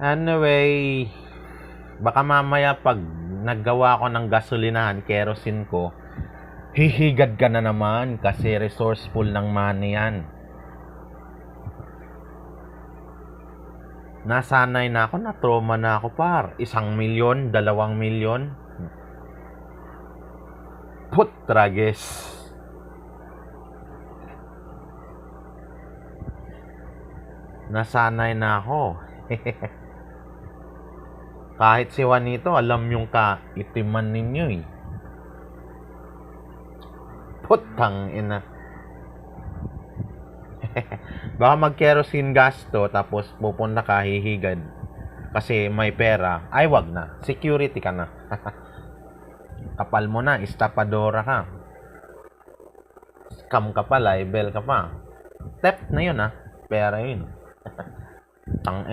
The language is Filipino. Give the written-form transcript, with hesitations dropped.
Anyway, baka mamaya pag naggawa ko ng gasolinahan, kerosene ko, hihigad ka na naman kasi resourceful ng money yan. Nasanay na ako, na-trauma na ako par. 1 milyon, 2 milyon. Putrages. Nasanay na ako. Kahit si Juanito, alam yung kaitiman ninyo eh. Putang ina. Baka mag-kerosene gasto tapos pupunta ka hihigad kasi may pera. Ay, wag na. Security ka na. Kapal mo na. Estapadora ka. Scam ka pa. Libel ka pa. Theft na yun ah. Pera yun. Tang